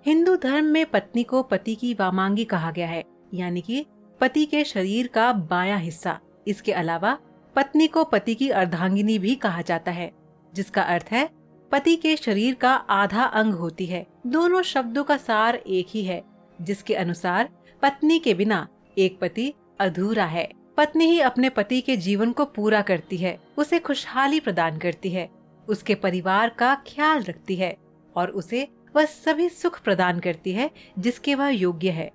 हिंदू धर्म में पत्नी को पति की वामांगी कहा गया है, यानी कि पति के शरीर का बायां हिस्सा। इसके अलावा पत्नी को पति की अर्धांगिनी भी कहा जाता है, जिसका अर्थ है पति के शरीर का आधा अंग होती है। दोनों शब्दों का सार एक ही है, जिसके अनुसार पत्नी के बिना एक पति अधूरा है। पत्नी ही अपने पति के जीवन को पूरा करती है, उसे खुशहाली प्रदान करती है, उसके परिवार का ख्याल रखती है और उसे वह सभी सुख प्रदान करती है जिसके वह योग्य है।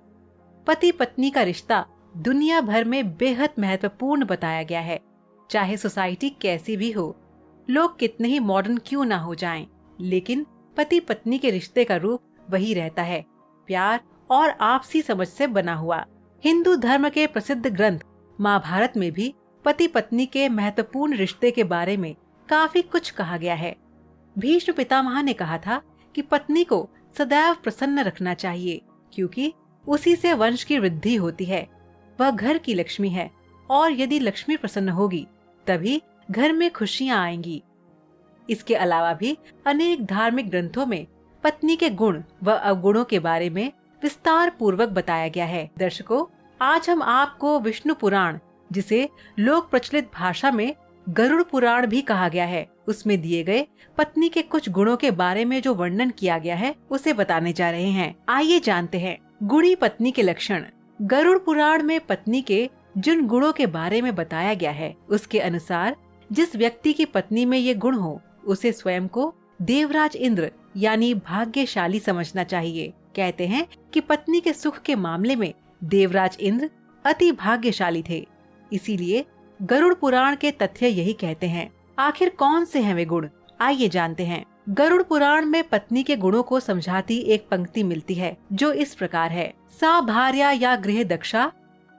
पति पत्नी का रिश्ता दुनिया भर में बेहद महत्वपूर्ण बताया गया है। चाहे सोसाइटी कैसी भी हो, लोग कितने ही मॉडर्न क्यों ना हो जाएं, लेकिन पति पत्नी के रिश्ते का रूप वही रहता है, प्यार और आपसी समझ से बना हुआ। हिंदू धर्म के प्रसिद्ध ग्रंथ महाभारत में भी पति पत्नी के महत्वपूर्ण रिश्ते के बारे में काफी कुछ कहा गया है। भीष्म पितामह ने कहा था कि पत्नी को सदैव प्रसन्न रखना चाहिए, क्योंकि उसी से वंश की वृद्धि होती है। वह घर की लक्ष्मी है और यदि लक्ष्मी प्रसन्न होगी तभी घर में खुशियां आएंगी। इसके अलावा भी अनेक धार्मिक ग्रंथों में पत्नी के गुण व अवगुणों के बारे में विस्तार पूर्वक बताया गया है। दर्शकों, आज हम आपको विष्णु पुराण, जिसे लोक प्रचलित भाषा में गरुड़ पुराण भी कहा गया है, उसमें दिए गए पत्नी के कुछ गुणों के बारे में जो वर्णन किया गया है उसे बताने जा रहे हैं। आइए जानते हैं गुणी पत्नी के लक्षण। गरुड़ पुराण में पत्नी के जिन गुणों के बारे में बताया गया है, उसके अनुसार जिस व्यक्ति की पत्नी में ये गुण हो, उसे स्वयं को देवराज इंद्र यानी भाग्यशाली समझना चाहिए। कहते हैं कि पत्नी के सुख के मामले में देवराज इंद्र अति भाग्यशाली थे, इसीलिए गरुड़ पुराण के तथ्य यही कहते हैं। आखिर कौन से हैं वे गुण, आइए जानते हैं। गरुड़ पुराण में पत्नी के गुणों को समझाती एक पंक्ति मिलती है जो इस प्रकार है। सा भार्या या गृह दक्षा,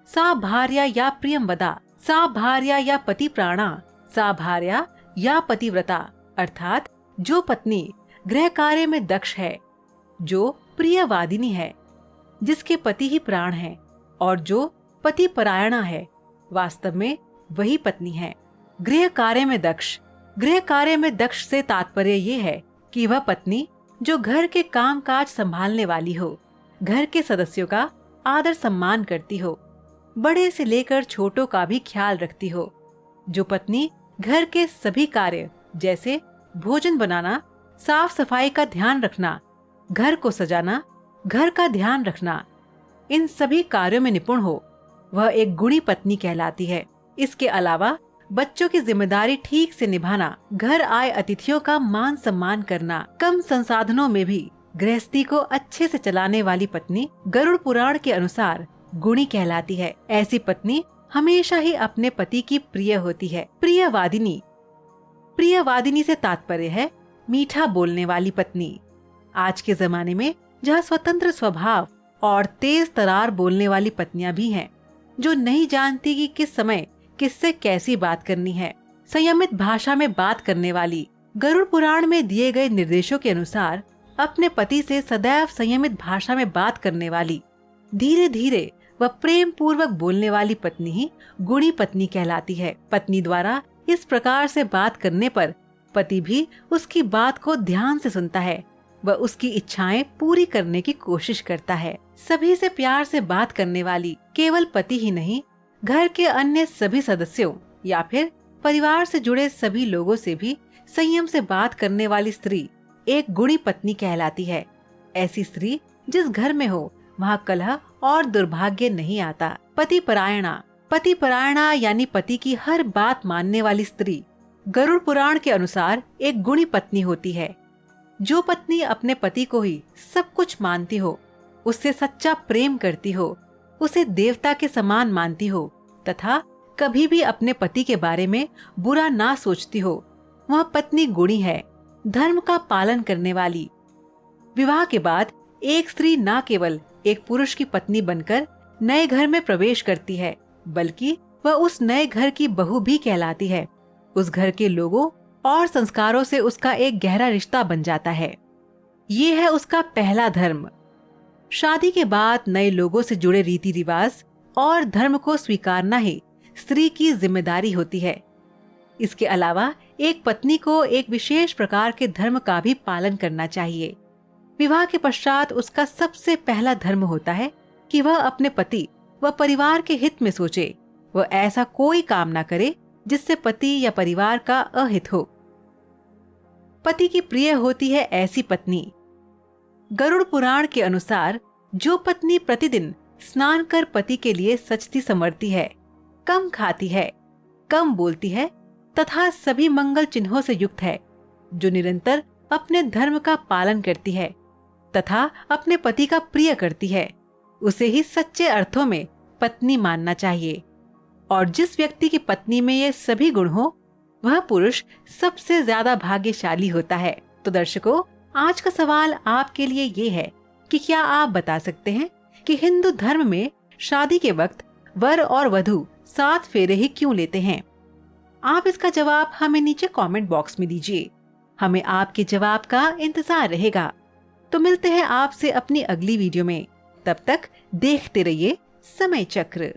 सा भार्या या प्रियंवदा, सा भार्या या पति प्राणा, सा भार्या या पतिव्रता। अर्थात जो पत्नी गृह कार्य में दक्ष है, जो प्रियवादिनी है, जिसके पति ही प्राण है और जो पति परायणा है, वास्तव में वही पत्नी है। गृह कार्य में दक्ष, गृह कार्य में दक्ष से तात्पर्य ये है कि वह पत्नी जो घर के काम काज संभालने वाली हो, घर के सदस्यों का आदर सम्मान करती हो, बड़े से लेकर छोटों का भी ख्याल रखती हो। जो पत्नी घर के सभी कार्य जैसे भोजन बनाना, साफ सफाई का ध्यान रखना, घर को सजाना, घर का ध्यान रखना, इन सभी कार्यों में निपुण हो, वह एक गुणी पत्नी कहलाती है। इसके अलावा बच्चों की जिम्मेदारी ठीक से निभाना, घर आए अतिथियों का मान सम्मान करना, कम संसाधनों में भी गृहस्थी को अच्छे से चलाने वाली पत्नी गरुड़ पुराण के अनुसार गुणी कहलाती है। ऐसी पत्नी हमेशा ही अपने पति की प्रिय होती है। प्रियवादिनी, प्रियवादिनी से तात्पर्य है मीठा बोलने वाली पत्नी। आज के जमाने में जहाँ स्वतंत्र स्वभाव और तेज तरार बोलने वाली पत्नियां भी हैं, जो नहीं जानती कि किस समय किससे कैसी बात करनी है, संयमित भाषा में बात करने वाली, गरुड़ पुराण में दिए गए निर्देशों के अनुसार अपने पति से सदैव संयमित भाषा में बात करने वाली, धीरे धीरे व प्रेम पूर्वक बोलने वाली पत्नी ही गुणी पत्नी कहलाती है। पत्नी द्वारा इस प्रकार से बात करने पर पति भी उसकी बात को ध्यान से सुनता है व उसकी इच्छाएं पूरी करने की कोशिश करता है। सभी से प्यार से बात करने वाली केवल पति ही नहीं, घर के अन्य सभी सदस्यों या फिर परिवार से जुड़े सभी लोगों से भी संयम से बात करने वाली स्त्री एक गुणी पत्नी कहलाती है। ऐसी स्त्री जिस घर में हो वहाँ कलह और दुर्भाग्य नहीं आता। पति परायणा, पति परायणा यानी पति की हर बात मानने वाली स्त्री गरुड़ पुराण के अनुसार एक गुणी पत्नी होती है। जो पत्नी अपने पति को ही सब कुछ मानती हो, उससे सच्चा प्रेम करती हो, उसे देवता के समान मानती हो तथा कभी भी अपने पति के बारे में बुरा ना सोचती हो, वह पत्नी गुणी है, धर्म का पालन करने वाली। विवाह के बाद एक स्त्री न केवल एक पुरुष की पत्नी बनकर नए घर में प्रवेश करती है, बल्कि वह उस नए घर की बहू भी कहलाती है। उस घर के लोगों और संस्कारों से उसका एक गहरा रिश्ता बन जाता है। ये है उसका पहला धर्म। शादी के बाद नए लोगों से जुड़े रीति रिवाज और धर्म को स्वीकारना ही स्त्री की जिम्मेदारी होती है। इसके अलावा एक पत्नी को एक विशेष प्रकार के धर्म का भी पालन करना चाहिए। विवाह के पश्चात उसका सबसे पहला धर्म होता है कि वह अपने पति व परिवार के हित में सोचे। वह ऐसा कोई काम ना करे जिससे पति या परिवार का अहित हो। पति की प्रिय होती है ऐसी पत्नी। गरुड़ पुराण के अनुसार जो पत्नी प्रतिदिन स्नान कर पति के लिए सचती संवरती है, कम खाती है, कम बोलती है तथा सभी मंगल चिन्हों से युक्त है, जो निरंतर अपने धर्म का पालन करती है तथा अपने पति का प्रिय करती है, उसे ही सच्चे अर्थों में पत्नी मानना चाहिए। और जिस व्यक्ति की पत्नी में ये सभी गुण हो, वह पुरुष सबसे ज्यादा भाग्यशाली होता है। तो दर्शकों, आज का सवाल आपके लिए ये है कि क्या आप बता सकते हैं कि हिंदू धर्म में शादी के वक्त वर और वधू 7 फेरे ही क्यों लेते हैं? आप इसका जवाब हमें नीचे कमेंट बॉक्स में दीजिए। हमें आपके जवाब का इंतजार रहेगा। तो मिलते हैं आपसे अपनी अगली वीडियो में। तब तक देखते रहिए समय चक्र।